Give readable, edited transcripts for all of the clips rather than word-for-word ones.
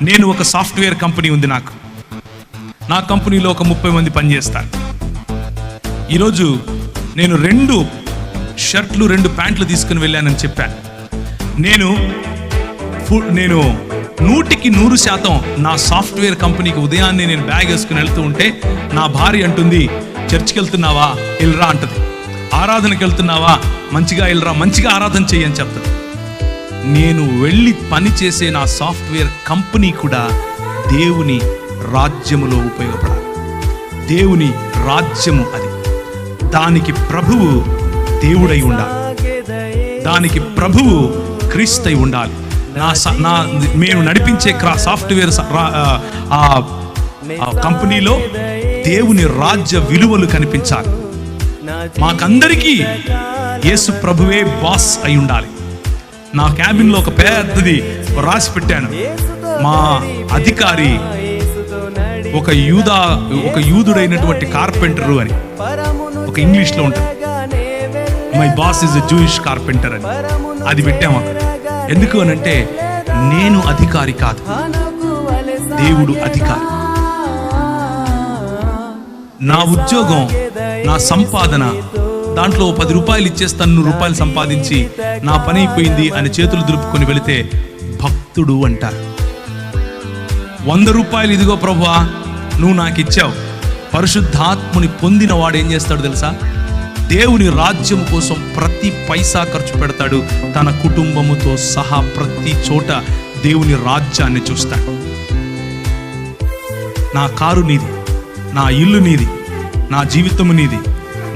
నేను ఒక software company ఉంది, నా కంపెనీలో ఒక 30 మంది పనిచేస్తారు. ఈరోజు నేను 2 షర్ట్లు 2 ప్యాంట్లు తీసుకుని వెళ్ళానని చెప్పాను. నేను 100% నా సాఫ్ట్వేర్ కంపెనీకి ఉదయాన్నే నేను బ్యాగ్ వేసుకుని వెళ్తూ ఉంటే నా భార్య అంటుంది, చర్చికి వెళ్తున్నావా, వెళ్ళరా అంటది. ఆరాధనకి వెళ్తున్నావా, మంచిగా వెళ్ళరా, మంచిగా ఆరాధన చెయ్యని చెప్తుంది. నేను వెళ్ళి పనిచేసే నా సాఫ్ట్వేర్ కంపెనీ కూడా దేవుని రాజ్యములో ఉపయోగపడాలి. దేవుని రాజ్యము అది. దానికి ప్రభువు దేవుడై ఉండాలి, దానికి ప్రభువు క్రీస్తై ఉండాలి. మేము నడిపించే సాఫ్ట్వేర్ కంపెనీలో దేవుని రాజ్య విలువలు కనిపించాలి. మాకందరికీ యేసు ప్రభువే బాస్ అయి ఉండాలి. నా క్యాబిన్లో ఒక పెద్దది రాసి పెట్టాను, మా అధికారి ఒక యూదుడైనటువంటి కార్పెంటరు అని. ఒక ఇంగ్లీష్లో ఉంటుంది, my boss is a Jewish carpenter అని. అది పెట్టాము అక్కడ. ఎందుకు అని అంటే, నేను అధికారి కాదు, దేవుడు అధికారి. నా ఉద్యోగం, నా సంపాదన, దాంట్లో 10 రూపాయలు ఇచ్చేస్తాను, 100 రూపాయలు సంపాదించి నా పని అయిపోయింది అని చేతులు దులుపుకొని వెళితే భక్తుడు అంటారు. 100 రూపాయలు ఇదిగో ప్రభువా నువ్వు నాకు ఇచ్చావు. పరిశుద్ధాత్ముని పొందిన వాడు ఏం చేస్తాడు తెలుసా? దేవుని రాజ్యం కోసం ప్రతి పైసా ఖర్చు పెడతాడు. తన కుటుంబముతో సహా ప్రతి చోట దేవుని రాజ్యాన్ని చూస్తాడు. నా కారు నీది, నా ఇల్లు నీది, నా జీవితము నీది,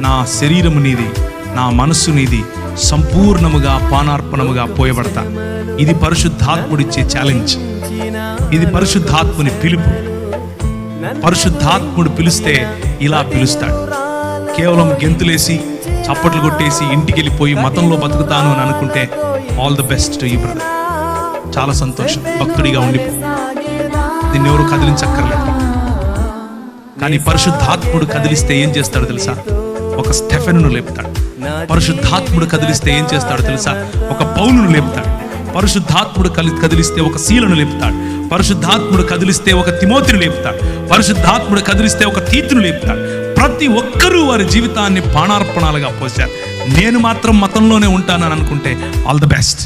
నా శరీరము నీది, నా మనస్సు నీది, సంపూర్ణముగా పానార్పణముగా పోయబడతా. ఇది పరిశుద్ధాత్ముడిచ్చే ఛాలెంజ్, ఇది పరిశుద్ధాత్ముని పిలుపు. పరిశుద్ధాత్ముడు పిలిస్తే ఇలా పిలుస్తాడు. కేవలం గెంతులేసి చప్పట్లు కొట్టేసి ఇంటికి వెళ్ళిపోయి మతంలో బతుకుతాను అని అనుకుంటే all the best to you brother, చాలా సంతోషం, భక్తుడిగా ఉండిపో, దీన్ని ఎవరు కదిలించక్కర్లేదు. కానీ పరిశుద్ధాత్ముడు కదిలిస్తే ఏం చేస్తాడు తెలుసా? ఒక స్టెఫెనును లేపుతాడు. పరిశుద్ధాత్ముడు కదిలిస్తే ఏం చేస్తాడు తెలుసా? ఒక పౌలును లేపుతాడు. పరిశుద్ధాత్ముడు కదిలిస్తే ఒక శీలను లేపుతాడు. పరిశుద్ధాత్ముడు కదిలిస్తే ఒక తిమోతిని లేపుతాడు. పరిశుద్ధాత్ముడు కదిలిస్తే ఒక తీతును లేపుతాడు. ప్రతి ఒక్కరూ వారి జీవితాన్ని పానార్పణాలుగా పోశారు. నేను మాత్రం మతంలోనే ఉంటానని అనుకుంటే ఆల్ ద బెస్ట్.